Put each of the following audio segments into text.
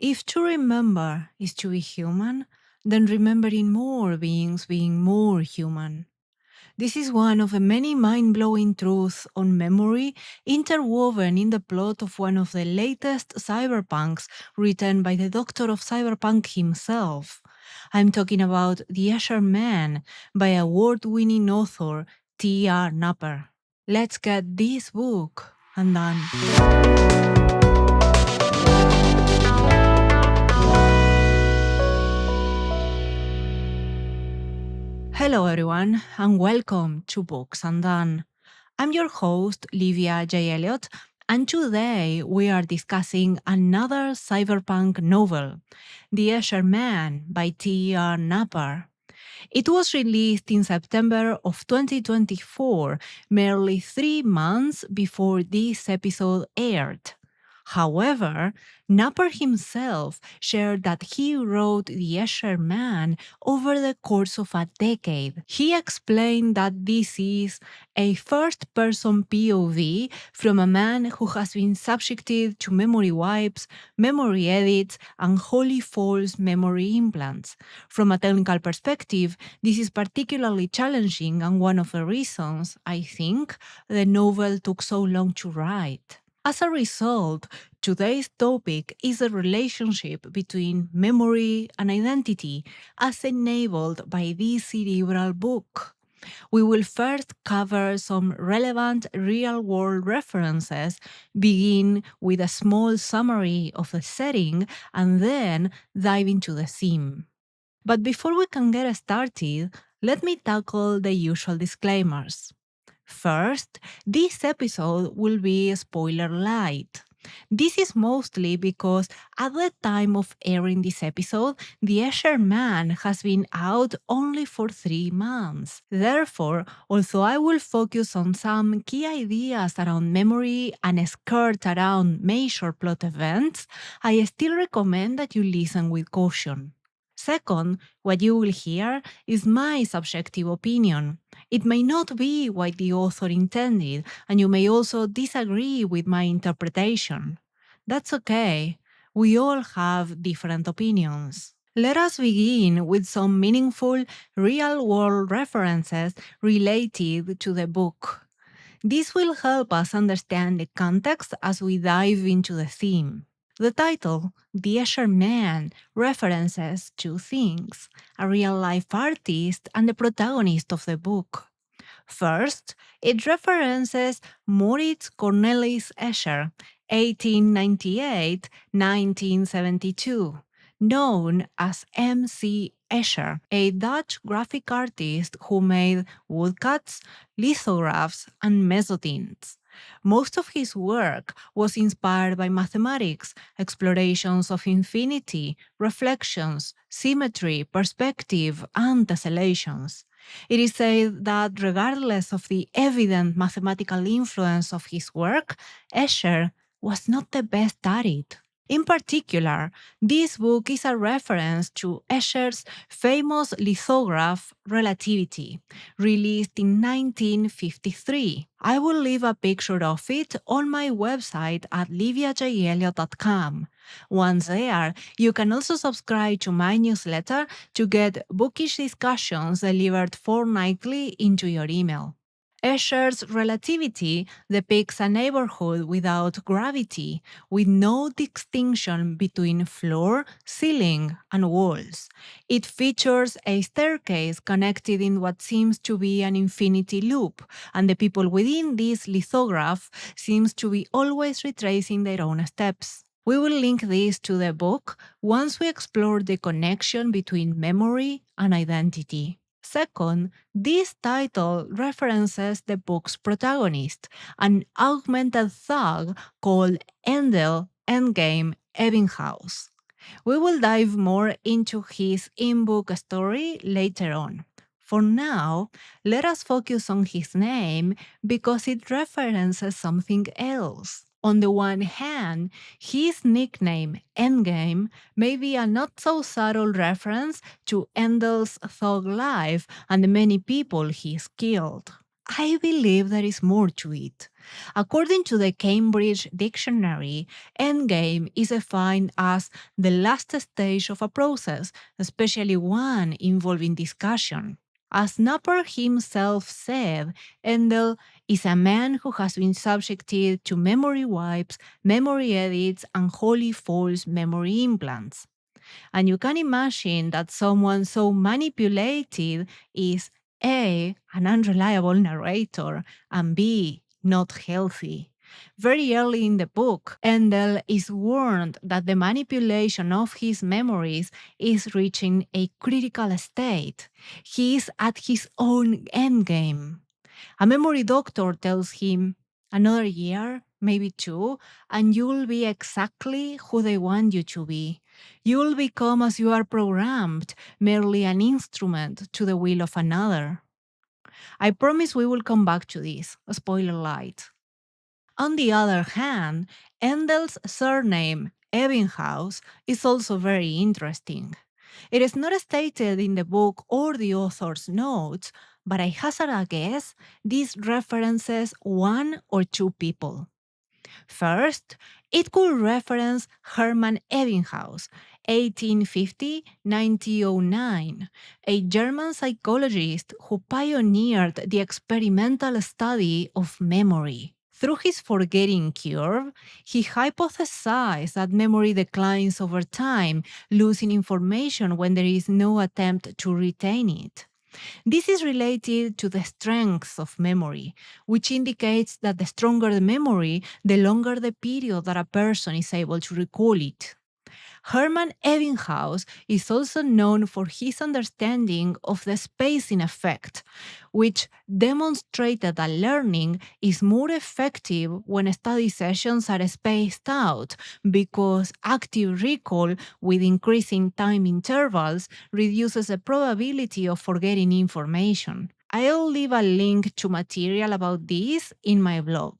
If to remember is to be human, then remembering more beings being more human. This is one of the many mind-blowing truths on memory interwoven in the plot of one of the latest cyberpunks written by the doctor of cyberpunk himself. I'm talking about The Escher Man by award-winning author T.R. Napper. Let's get this book undone. Hello everyone, and welcome to Books Undone. I'm your host, Livia J. Elliot, and today we are discussing another cyberpunk novel, The Escher Man by T.R. Napper. It was released in September of 2024, merely 3 months before this episode aired. However, Napper himself shared that he wrote The Escher Man over the course of a decade. He explained that this is a first-person POV from a man who has been subjected to memory wipes, memory edits, and wholly false memory implants. From a technical perspective, this is particularly challenging and one of the reasons, I think, the novel took so long to write. As a result, today's topic is the relationship between memory and identity as enabled by this cerebral book. We will first cover some relevant real-world references, begin with a small summary of the setting, and then dive into the theme. But before we can get started, let me tackle the usual disclaimers. First, this episode will be spoiler light. This is mostly because at the time of airing this episode, The Escher Man has been out only for 3 months. Therefore, although I will focus on some key ideas around memory and skirt around major plot events, I still recommend that you listen with caution. Second, what you will hear is my subjective opinion. It may not be what the author intended, and you may also disagree with my interpretation. That's okay. We all have different opinions. Let us begin with some meaningful real-world references related to the book. This will help us understand the context as we dive into the theme. The title, The Escher Man, references two things: a real-life artist and the protagonist of the book. First, it references Moritz Cornelis Escher, 1898-1972, known as M.C. Escher, a Dutch graphic artist who made woodcuts, lithographs, and mezzotins. Most of his work was inspired by mathematics, explorations of infinity, reflections, symmetry, perspective, and tessellations. It is said that regardless of the evident mathematical influence of his work, Escher was not the best at it. In particular, this book is a reference to Escher's famous lithograph Relativity, released in 1953. I will leave a picture of it on my website at liviajelliot.com. Once there, you can also subscribe to my newsletter to get bookish discussions delivered fortnightly into your email. Escher's Relativity depicts a neighborhood without gravity, with no distinction between floor, ceiling, and walls. It features a staircase connected in what seems to be an infinity loop, and the people within this lithograph seems to be always retracing their own steps. We will link this to the book once we explore the connection between memory and identity. Second, this title references the book's protagonist, an augmented thug called Endel Endgame Ebbinghaus. We will dive more into his in-book story later on. For now, let us focus on his name because it references something else. On the one hand, his nickname, Endgame, may be a not-so-subtle reference to Endel's thug life and the many people he's killed. I believe there is more to it. According to the Cambridge Dictionary, endgame is defined as the last stage of a process, especially one involving discussion. As Napper himself said, Endel is a man who has been subjected to memory wipes, memory edits, and wholly false memory implants. And you can imagine that someone so manipulated is A, an unreliable narrator, and B, not healthy. Very early in the book, Endel is warned that the manipulation of his memories is reaching a critical state. He is at his own endgame. A memory doctor tells him, another year, maybe two, and you'll be exactly who they want you to be. You'll become as you are programmed, merely an instrument to the will of another. I promise we will come back to this. Spoiler light. On the other hand, Endel's surname, Ebbinghaus, is also very interesting. It is not stated in the book or the author's notes, but I hazard a guess this references one or two people. First, it could reference Hermann Ebbinghaus, 1850-1909, a German psychologist who pioneered the experimental study of memory. Through his forgetting curve, he hypothesized that memory declines over time, losing information when there is no attempt to retain it. This is related to the strength of memory, which indicates that the stronger the memory, the longer the period that a person is able to recall it. Hermann Ebbinghaus is also known for his understanding of the spacing effect, which demonstrated that learning is more effective when study sessions are spaced out because active recall with increasing time intervals reduces the probability of forgetting information. I'll leave a link to material about this in my blog.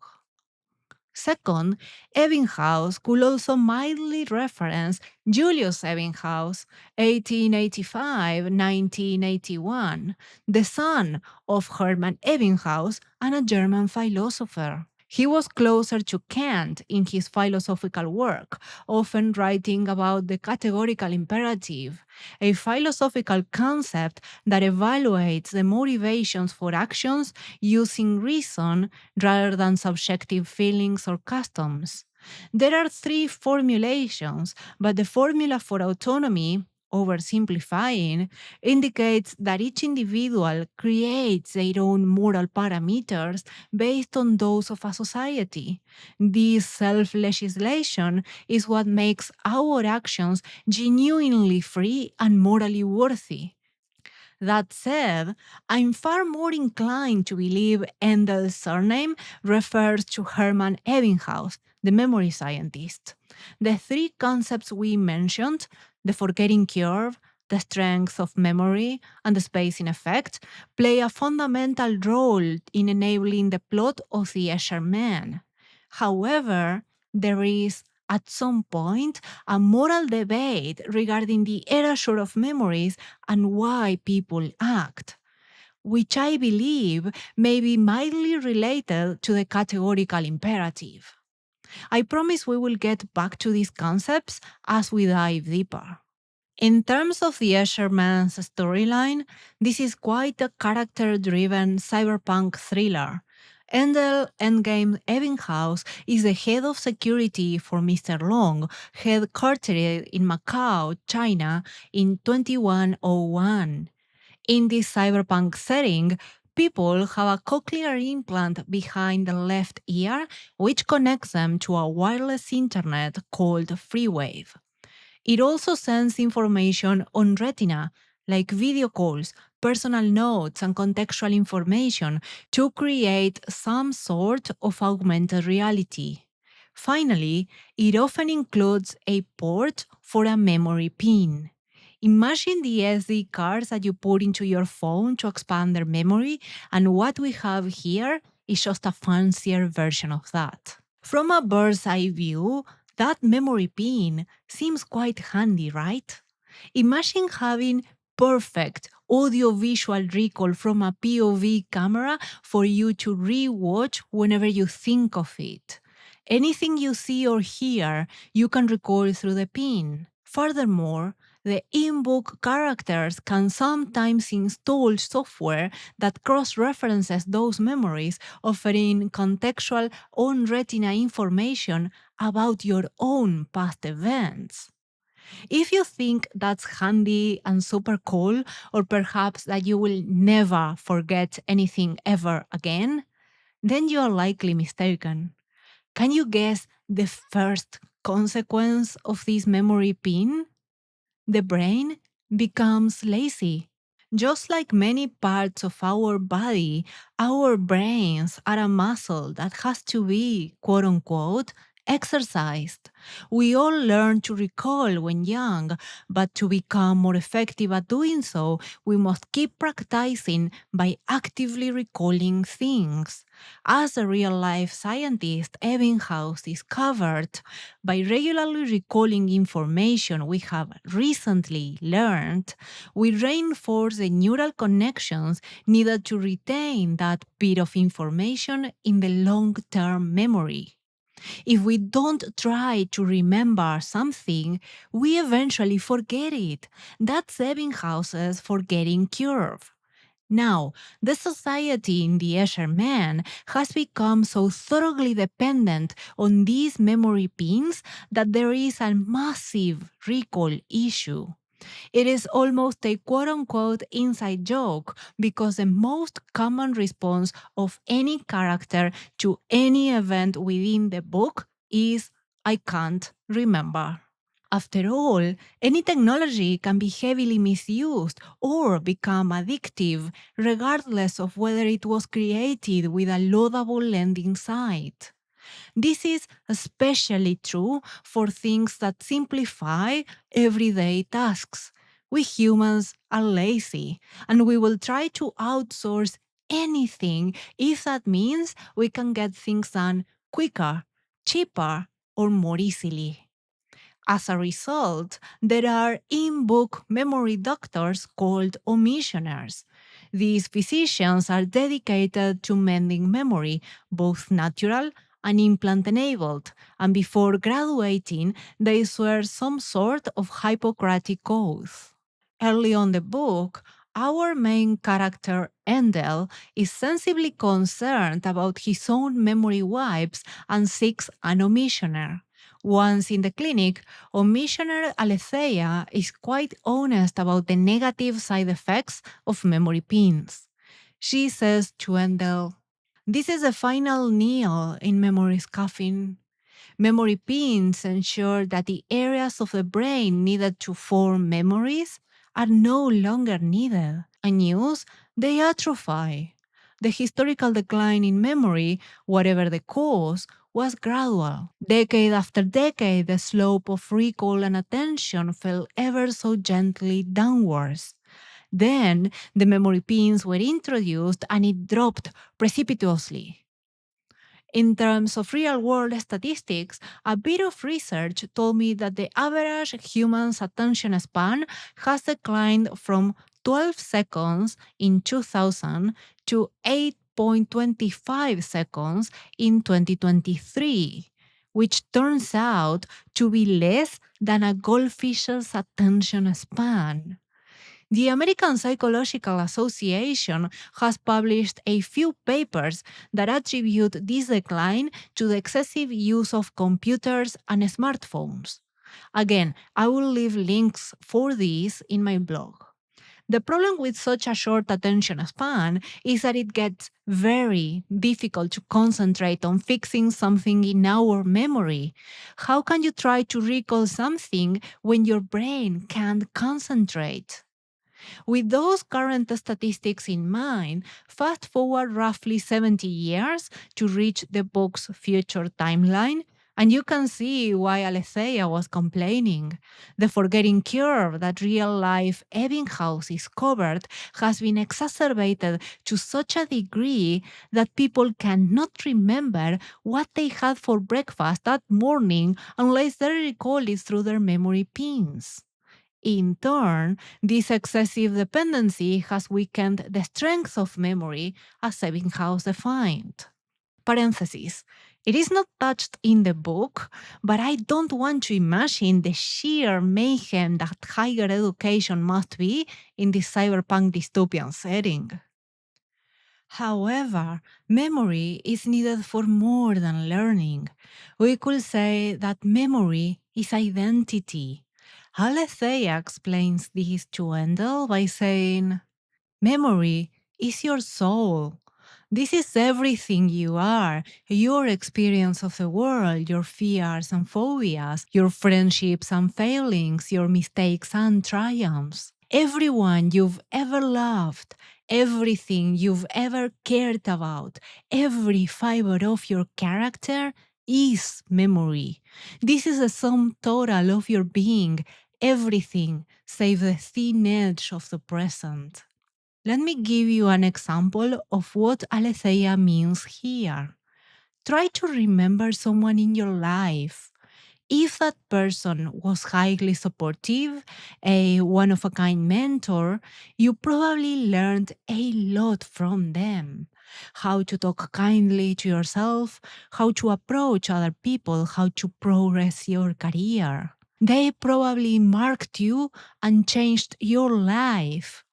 Second, Ebbinghaus could also mildly reference Julius Ebbinghaus, 1885-1981, the son of Hermann Ebbinghaus and a German philosopher. He was closer to Kant in his philosophical work, often writing about the categorical imperative, a philosophical concept that evaluates the motivations for actions using reason rather than subjective feelings or customs. There are three formulations, but the formula for autonomy, oversimplifying, indicates that each individual creates their own moral parameters based on those of a society. This self legislation is what makes our actions genuinely free and morally worthy. That said, I'm far more inclined to believe Endel's surname refers to Hermann Ebbinghaus, the memory scientist. The three concepts we mentioned, the forgetting curve, the strength of memory, and the spacing effect, play a fundamental role in enabling the plot of the Escher Man. However, there is, at some point, a moral debate regarding the erasure of memories and why people act, which I believe may be mildly related to the categorical imperative. I promise we will get back to these concepts as we dive deeper. In terms of the Escher Man's storyline, this is quite a character driven cyberpunk thriller. Endel Endgame Ebbinghaus is the head of security for Mr. Long, headquartered in Macau, China, in 2101. In this cyberpunk setting, people have a cochlear implant behind the left ear, which connects them to a wireless internet called Freewave. It also sends information on retina, like video calls, personal notes, and contextual information to create some sort of augmented reality. Finally, it often includes a port for a memory pin. Imagine the SD cards that you put into your phone to expand their memory, and what we have here is just a fancier version of that. From a bird's eye view, that memory pin seems quite handy, right? Imagine having perfect, audio-visual recall from a POV camera for you to re-watch whenever you think of it. Anything you see or hear, you can recall through the pin. Furthermore, the in-book characters can sometimes install software that cross-references those memories, offering contextual on-retina information about your own past events. If you think that's handy and super cool, or perhaps that you will never forget anything ever again, then you are likely mistaken. Can you guess the first consequence of this memory pin? The brain becomes lazy. Just like many parts of our body, our brains are a muscle that has to be, quote unquote, exercised. We all learn to recall when young, but to become more effective at doing so, we must keep practicing by actively recalling things. As a real life scientist, Ebbinghaus discovered, by regularly recalling information we have recently learned, we reinforce the neural connections needed to retain that bit of information in the long-term memory. If we don't try to remember something, we eventually forget it. That's Ebbinghaus's forgetting curve. Now, the society in the Escher Man has become so thoroughly dependent on these memory pins that there is a massive recall issue. It is almost a quote unquote inside joke because the most common response of any character to any event within the book is I can't remember. After all, any technology can be heavily misused or become addictive, regardless of whether it was created with a laudable end in sight. This is especially true for things that simplify everyday tasks. We humans are lazy, and we will try to outsource anything if that means we can get things done quicker, cheaper, or more easily. As a result, there are in-book memory doctors called omissioners. These physicians are dedicated to mending memory, both natural and implant-enabled, and before graduating, they swear some sort of Hippocratic oath. Early on the book, our main character, Endel, is sensibly concerned about his own memory wipes and seeks an omissioner. Once in the clinic, omissioner Alethea is quite honest about the negative side effects of memory pins. She says to Endel, "This is the final nail in memory's coffin. Memory pins ensure that the areas of the brain needed to form memories are no longer needed. Unused, they atrophy. The historical decline in memory, whatever the cause, was gradual. Decade after decade, the slope of recall and attention fell ever so gently downwards. Then the memory pins were introduced and it dropped precipitously. In terms of real world statistics, a bit of research told me that the average human's attention span has declined from 12 seconds in 2000 to 8.25 seconds in 2023, which turns out to be less than a goldfish's attention span. The American Psychological Association has published a few papers that attribute this decline to the excessive use of computers and smartphones. Again, I will leave links for these in my blog. The problem with such a short attention span is that it gets very difficult to concentrate on fixing something in our memory. How can you try to recall something when your brain can't concentrate? With those current statistics in mind, fast forward roughly 70 years to reach the book's future timeline, and you can see why Alethea was complaining. The forgetting curve that real life Ebbinghaus discovered has been exacerbated to such a degree that people cannot remember what they had for breakfast that morning unless they recall it through their memory pins. In turn, this excessive dependency has weakened the strength of memory as Ebbinghaus defined. Parenthesis. It is not touched in the book, but I don't want to imagine the sheer mayhem that higher education must be in this cyberpunk dystopian setting. However, memory is needed for more than learning. We could say that memory is identity. Alethea explains this to Endel by saying, memory is your soul. This is everything you are, your experience of the world, your fears and phobias, your friendships and failings, your mistakes and triumphs. Everyone you've ever loved, everything you've ever cared about, every fiber of your character is memory. This is the sum total of your being, everything save the thin edge of the present. Let me give you an example of what aletheia means here. Try to remember someone in your life. If that person was highly supportive, a one of a kind mentor, you probably learned a lot from them. How to talk kindly to yourself, how to approach other people, how to progress your career. They probably marked you and changed your life.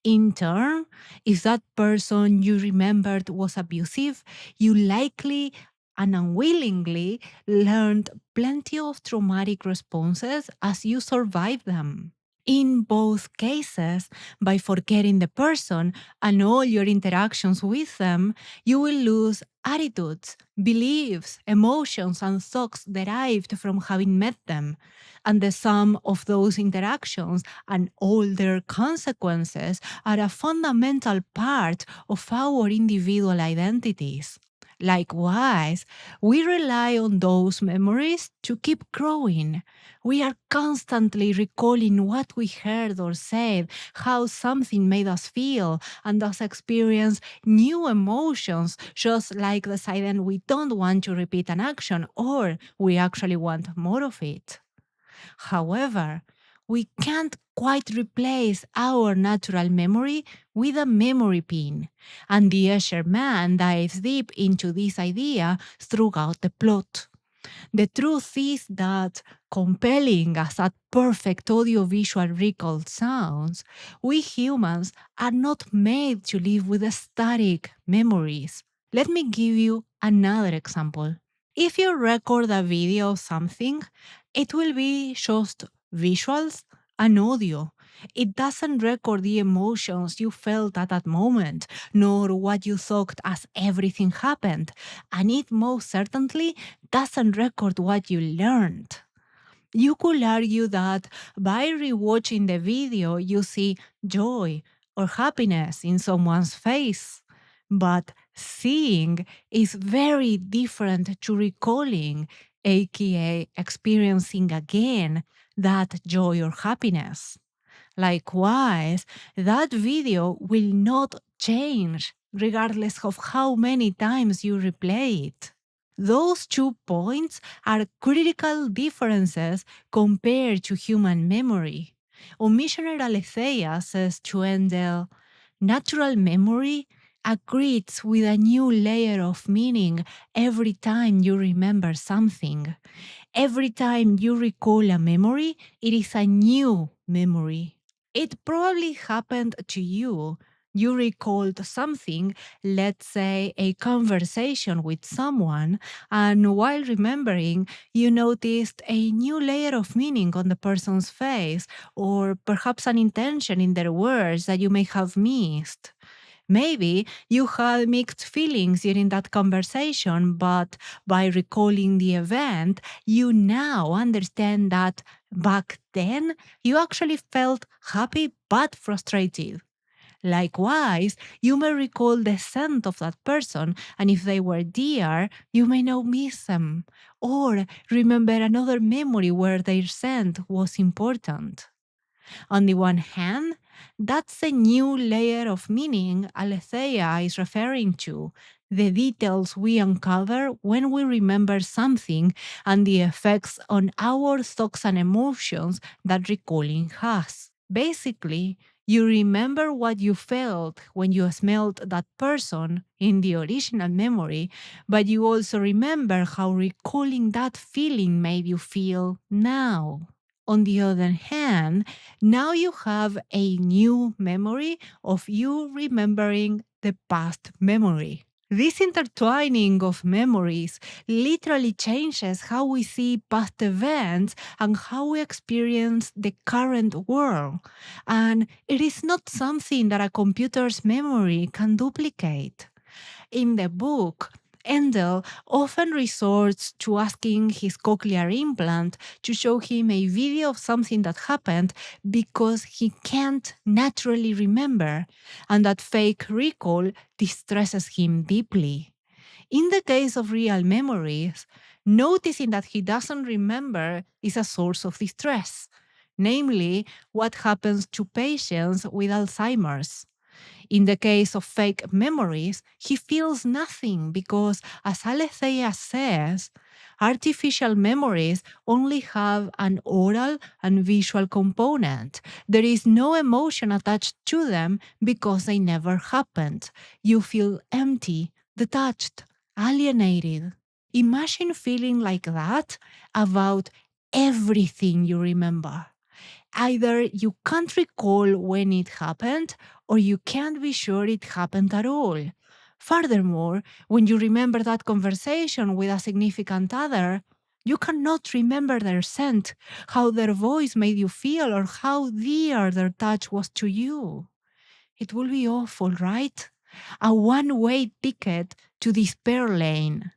In turn, if that person you remembered was abusive, you likely and unwillingly learned plenty of traumatic responses as you survived them. In both cases, by forgetting the person and all your interactions with them, you will lose attitudes, beliefs, emotions, and thoughts derived from having met them. And the sum of those interactions and all their consequences are a fundamental part of our individual identities. Likewise, we rely on those memories to keep growing. We are constantly recalling what we heard or said, how something made us feel, and thus experience new emotions, just like deciding we don't want to repeat an action or we actually want more of it. However, we can't quite replace our natural memory with a memory pin, and the Escher Man dives deep into this idea throughout the plot. The truth is that, compelling as that perfect audiovisual recall sounds, we humans are not made to live with static memories. Let me give you another example. If you record a video of something, it will be just visuals and audio. It doesn't record the emotions you felt at that moment, nor what you thought as everything happened, and it most certainly doesn't record what you learned. You could argue that by rewatching the video, you see joy or happiness in someone's face. But seeing is very different to recalling, aka experiencing again that joy or happiness. Likewise, that video will not change regardless of how many times you replay it. Those 2 points are critical differences compared to human memory. Omissioner Aletheia says to Endel, natural memory accretes with a new layer of meaning every time you remember something. Every time you recall a memory, it is a new memory. It probably happened to you. You recalled something, let's say a conversation with someone, and while remembering, you noticed a new layer of meaning on the person's face, or perhaps an intention in their words that you may have missed. Maybe you had mixed feelings during that conversation, but by recalling the event, you now understand that back then you actually felt happy but frustrated. Likewise, you may recall the scent of that person, and if they were dear, you may now miss them, or remember another memory where their scent was important. On the one hand, that's a new layer of meaning Alethea is referring to, the details we uncover when we remember something and the effects on our thoughts and emotions that recalling has. Basically, you remember what you felt when you smelled that person in the original memory, but you also remember how recalling that feeling made you feel now. On the other hand, now you have a new memory of you remembering the past memory. This intertwining of memories literally changes how we see past events and how we experience the current world. And it is not something that a computer's memory can duplicate. In the book, Endel often resorts to asking his cochlear implant to show him a video of something that happened because he can't naturally remember, and that fake recall distresses him deeply. In the case of real memories, noticing that he doesn't remember is a source of distress, namely, what happens to patients with Alzheimer's. In the case of fake memories, he feels nothing because, as Alethea says, artificial memories only have an oral and visual component. There is no emotion attached to them because they never happened. You feel empty, detached, alienated. Imagine feeling like that about everything you remember. Either you can't recall when it happened or you can't be sure it happened at all. Furthermore, when you remember that conversation with a significant other, you cannot remember their scent, how their voice made you feel, or how dear their touch was to you. It will be awful, right? A one-way ticket to despair lane.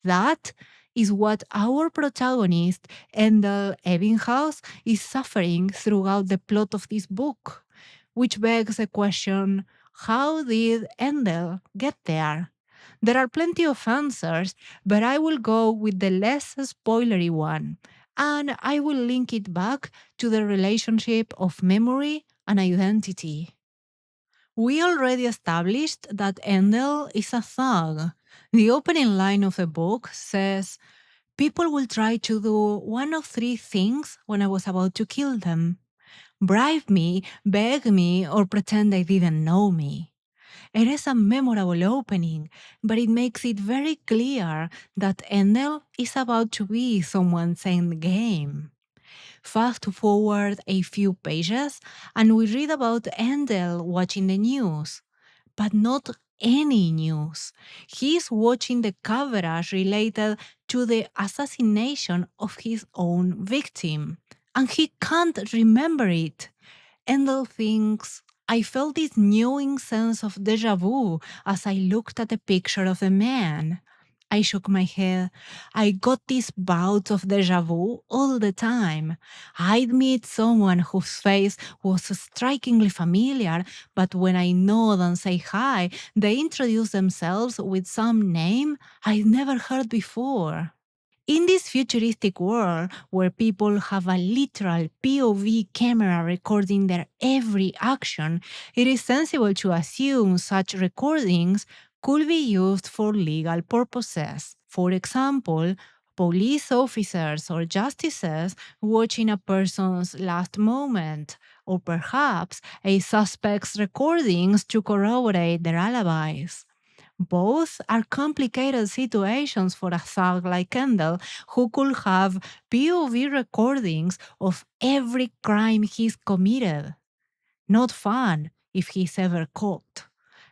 That is what our protagonist, Endel Ebbinghaus, is suffering throughout the plot of this book, which begs the question, how did Endel get there? There are plenty of answers, but I will go with the less spoilery one, and I will link it back to the relationship of memory and identity. We already established that Endel is a thug. The opening line of the book says, people will try to do one of three things when I was about to kill them: bribe me, beg me, or pretend they didn't know me. It is a memorable opening, but it makes it very clear that Endel is about to be someone's endgame. Fast forward a few pages, and we read about Endel watching the news, but not any news. He's watching the coverage related to the assassination of his own victim, and he can't remember it. Endel thinks, I felt this gnawing sense of deja vu as I looked at the picture of the man. I shook my head. I got these bouts of deja vu all the time. I'd meet someone whose face was strikingly familiar, but when I nod and say hi, they introduce themselves with some name I'd never heard before. In this futuristic world where people have a literal POV camera recording their every action, it is sensible to assume such recordings could be used for legal purposes. For example, police officers or justices watching a person's last moment, or perhaps a suspect's recordings to corroborate their alibis. Both are complicated situations for a thug like Kendall, who could have POV recordings of every crime he's committed. Not fun if he's ever caught.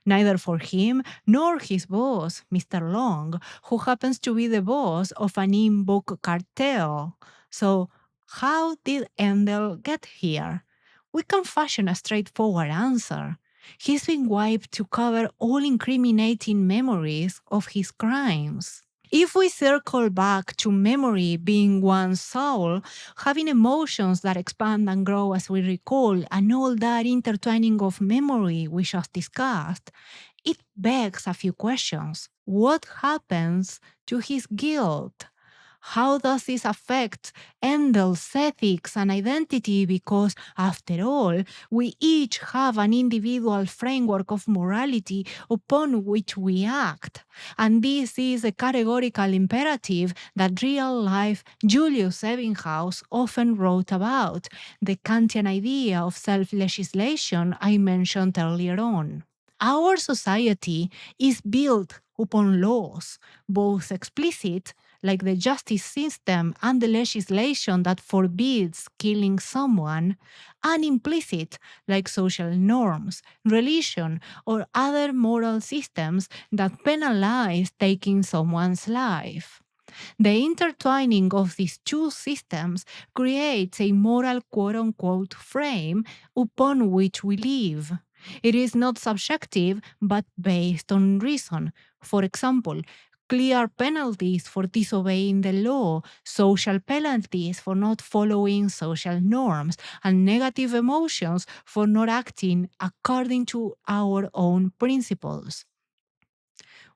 Neither for him nor his boss, Mr. Long, who happens to be the boss of an in-book cartel. So, how did Endel get here? We can fashion a straightforward answer. He's been wiped to cover all incriminating memories of his crimes. If we circle back to memory being one's soul, having emotions that expand and grow as we recall, and all that intertwining of memory we just discussed, it begs a few questions. What happens to his guilt? How does this affect Endel's ethics and identity? Because, after all, we each have an individual framework of morality upon which we act. And this is a categorical imperative that real life Julius Ebbinghaus often wrote about, the Kantian idea of self legislation I mentioned earlier on. Our society is built upon laws, both explicit, like the justice system and the legislation that forbids killing someone, and implicit, like social norms, religion, or other moral systems that penalize taking someone's life. The intertwining of these two systems creates a moral quote unquote frame upon which we live. It is not subjective, but based on reason. For example, clear penalties for disobeying the law, social penalties for not following social norms, and negative emotions for not acting according to our own principles.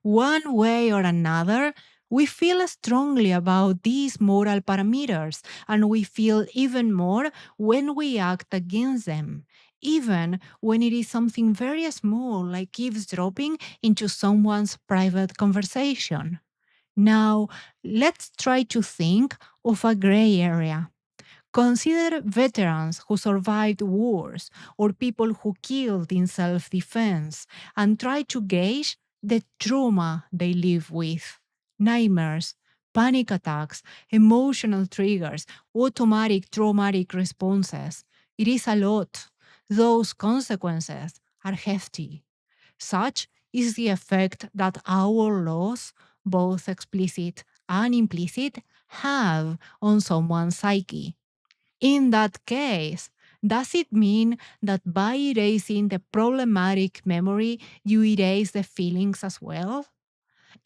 One way or another, we feel strongly about these moral parameters, and we feel even more when we act against them, even when it is something very small like eavesdropping into someone's private conversation. Now, let's try to think of a gray area. Consider veterans who survived wars or people who killed in self defense and try to gauge the trauma they live with. Nightmares, panic attacks, emotional triggers, automatic traumatic responses. It is a lot. Those consequences are hefty. Such is the effect that our laws, both explicit and implicit, have on someone's psyche. In that case, does it mean that by erasing the problematic memory, you erase the feelings as well?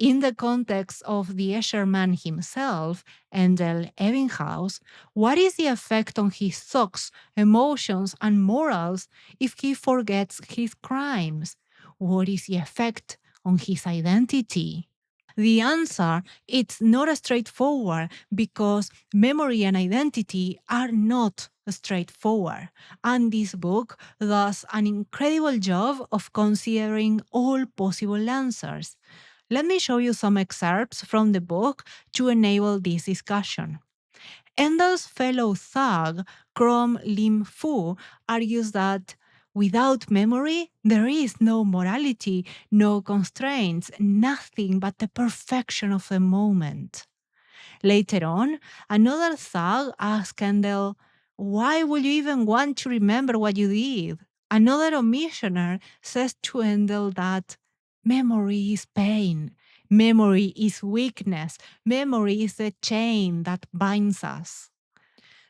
In the context of the Escher Man himself, Endel Ebbinghaus, what is the effect on his thoughts, emotions, and morals if he forgets his crimes? What is the effect on his identity? The answer it's not straightforward because memory and identity are not straightforward. And this book does an incredible job of considering all possible answers. Let me show you some excerpts from the book to enable this discussion. Endel's fellow thug, Crom Lim Fu, argues that without memory, there is no morality, no constraints, nothing but the perfection of the moment. Later on, another thug asks Endel, why would you even want to remember what you did? Another omissioner says to Endel that memory is pain, memory is weakness, memory is the chain that binds us.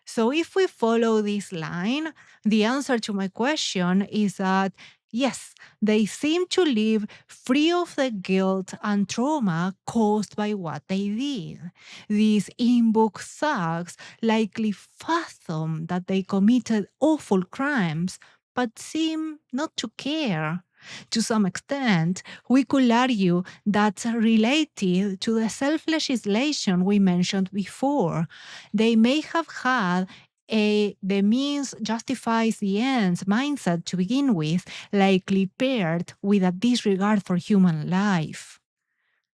So, if we follow this line, the answer to my question is that yes, they seem to live free of the guilt and trauma caused by what they did. These in book thugs likely fathom that they committed awful crimes, but seem not to care. To some extent, we could argue that's related to the self legislation we mentioned before. They may have had a the means justifies the ends mindset to begin with, likely paired with a disregard for human life.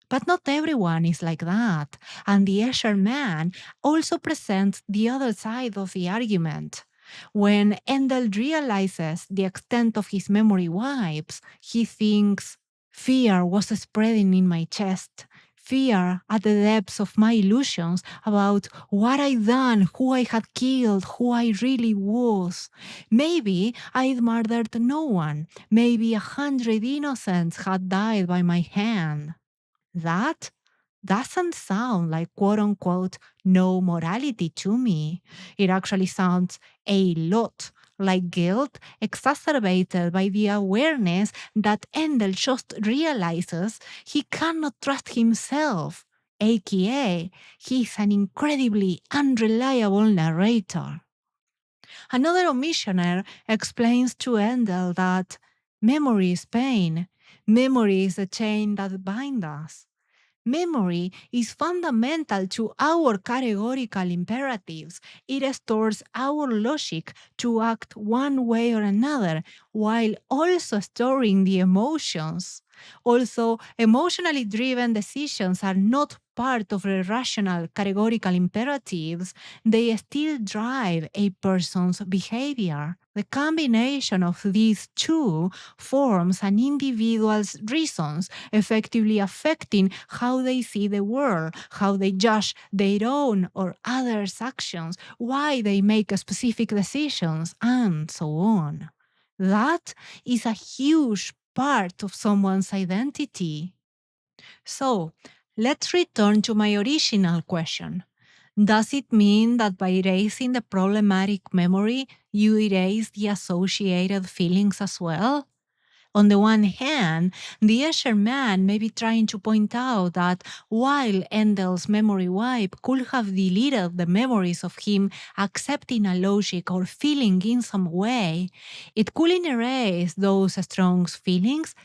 But not everyone is like that, and the Escher Man also presents the other side of the argument. When Endel realizes the extent of his memory wipes, he thinks, fear was spreading in my chest. Fear at the depths of my illusions about what I'd done, who I had killed, who I really was. Maybe I'd murdered no one. Maybe 100 innocents had died by my hand. That doesn't sound like quote unquote no morality to me. It actually sounds a lot like guilt exacerbated by the awareness that Endel just realizes he cannot trust himself, aka he's an incredibly unreliable narrator. Another omissioner explains to Endel that memory is pain, memory is the chain that binds us. Memory is fundamental to our categorical imperatives. It stores our logic to act one way or another, while also storing the emotions. Also, emotionally driven decisions are not part of the rational categorical imperatives, they still drive a person's behavior. The combination of these two forms an individual's reasons, effectively affecting how they see the world, how they judge their own or others' actions, why they make specific decisions, and so on. That is a huge part of someone's identity. So, let's return to my original question. Does it mean that by erasing the problematic memory, you erase the associated feelings as well? On the one hand, the Escher Man may be trying to point out that while Endel's memory wipe could have deleted the memories of him accepting a logic or feeling in some way, it couldn't erase those strong feelings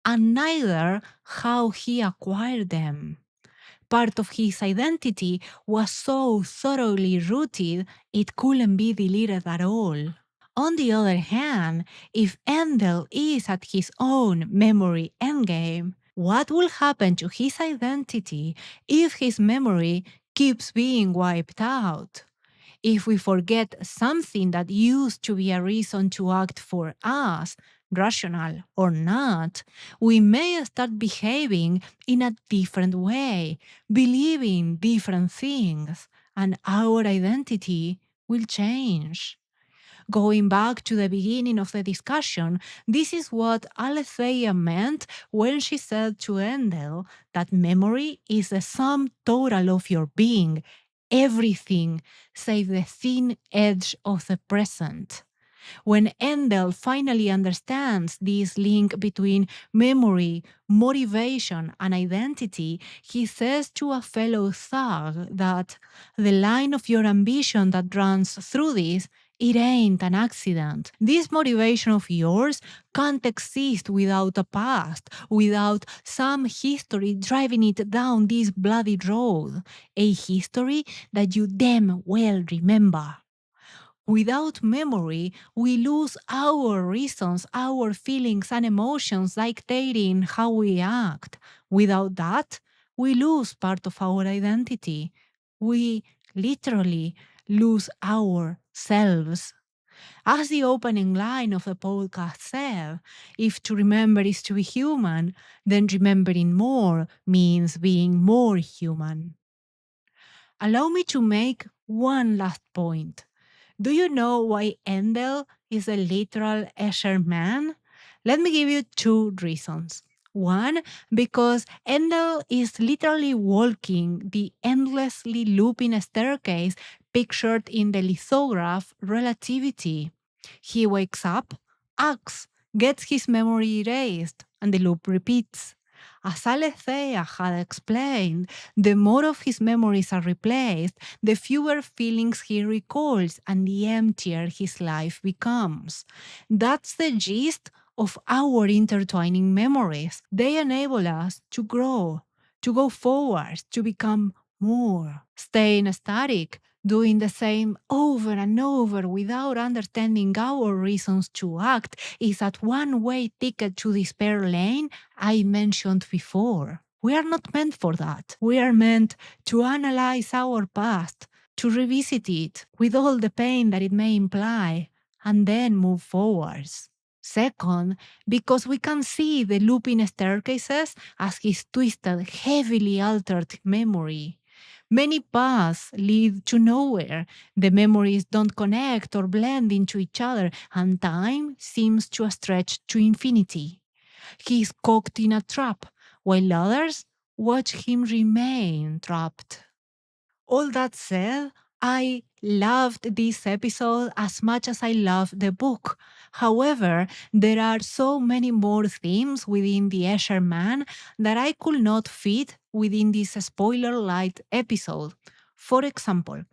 and neither how he acquired them. Part of his identity was so thoroughly rooted it couldn't be deleted at all. On the other hand, if Endel is at his own memory endgame, what will happen to his identity if his memory keeps being wiped out? If we forget something that used to be a reason to act for us, rational or not, we may start behaving in a different way, believing different things, and our identity will change. Going back to the beginning of the discussion, this is what Alethea meant when she said to Endel that memory is the sum total of your being, everything save the thin edge of the present. When Endel finally understands this link between memory, motivation, and identity, he says to a fellow thug that the line of your ambition that runs through this, it ain't an accident. This motivation of yours can't exist without a past, without some history driving it down this bloody road, a history that you damn well remember. Without memory, we lose our reasons, our feelings and emotions dictating how we act. Without that, we lose part of our identity. We literally lose ourselves. As the opening line of the podcast said, if to remember is to be human, then remembering more means being more human. Allow me to make one last point. Do you know why Endel is a literal Escher Man? Let me give you two reasons. One, because Endel is literally walking the endlessly looping staircase pictured in the lithograph Relativity. He wakes up, acts, gets his memory erased, and the loop repeats. As Alethea had explained, the more of his memories are replaced, the fewer feelings he recalls and the emptier his life becomes. That's the gist of our intertwining memories. They enable us to grow, to go forward, to become more. Staying static, doing the same over and over without understanding our reasons to act is that one-way ticket to despair lane I mentioned before. We are not meant for that. We are meant to analyze our past, to revisit it with all the pain that it may imply, and then move forwards. Second, because we can see the looping staircases as his twisted, heavily altered memory. Many paths lead to nowhere. The memories don't connect or blend into each other, and time seems to stretch to infinity. He is caught in a trap, while others watch him remain trapped. All that said, I loved this episode as much as I loved the book. However, there are so many more themes within the Escher Man that I could not fit within this spoiler light episode. For example,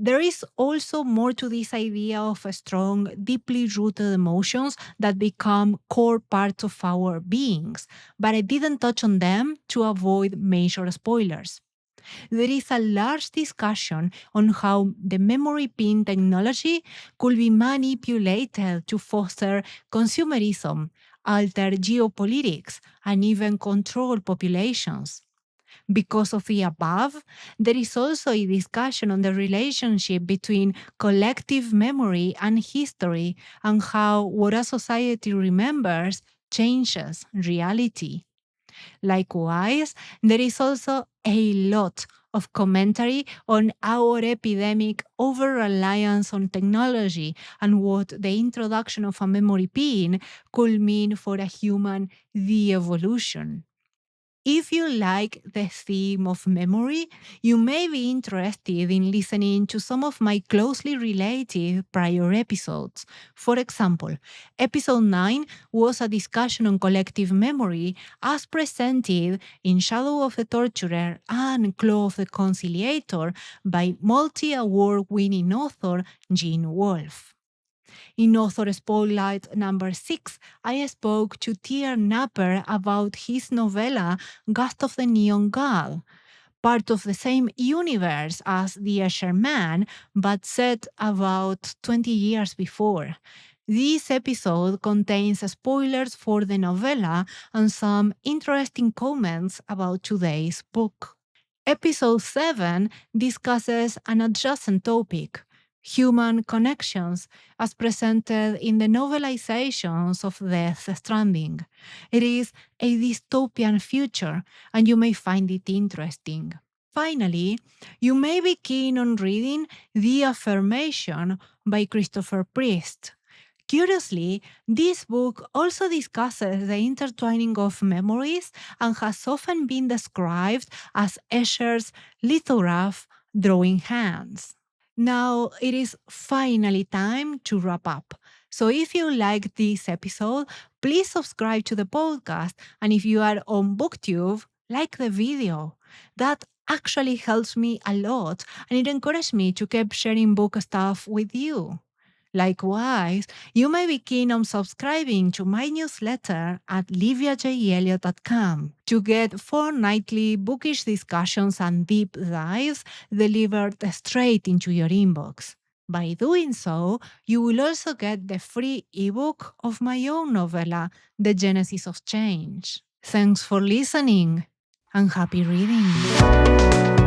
There is also more to this idea of strong, deeply rooted emotions that become core parts of our beings, but I didn't touch on them to avoid major spoilers. There is a large discussion on how the memory pin technology could be manipulated to foster consumerism, alter geopolitics, and even control populations. Because of the above, there is also a discussion on the relationship between collective memory and history and how what a society remembers changes reality. Likewise, there is also a lot of commentary on our epidemic over reliance on technology and what the introduction of a memory pin could mean for a human de evolution. If you like the theme of memory, you may be interested in listening to some of my closely related prior episodes. For example, episode 9 was a discussion on collective memory as presented in Shadow of the Torturer and Claw of the Conciliator by multi award winning author Gene Wolfe. In author Spotlight number 6, I spoke to Tier Napper about his novella Ghost of the Neon God, part of the same universe as the Escher Man, but set about 20 years before. This episode contains spoilers for the novella and some interesting comments about today's book. Episode 7 discusses an adjacent topic, human connections, as presented in the novelizations of Death Stranding. It is a dystopian future, and you may find it interesting. Finally, you may be keen on reading The Affirmation by Christopher Priest. Curiously, this book also discusses the intertwining of memories and has often been described as Escher's lithograph drawing hands. Now it is finally time to wrap up. So if you like this episode, please subscribe to the podcast. And if you are on BookTube, like the video. That actually helps me a lot and it encourages me to keep sharing book stuff with you. Likewise, you may be keen on subscribing to my newsletter at liviajelliot.com to get fortnightly bookish discussions and deep dives delivered straight into your inbox. By doing so, you will also get the free ebook of my own novella, The Genesis of Change. Thanks for listening and happy reading.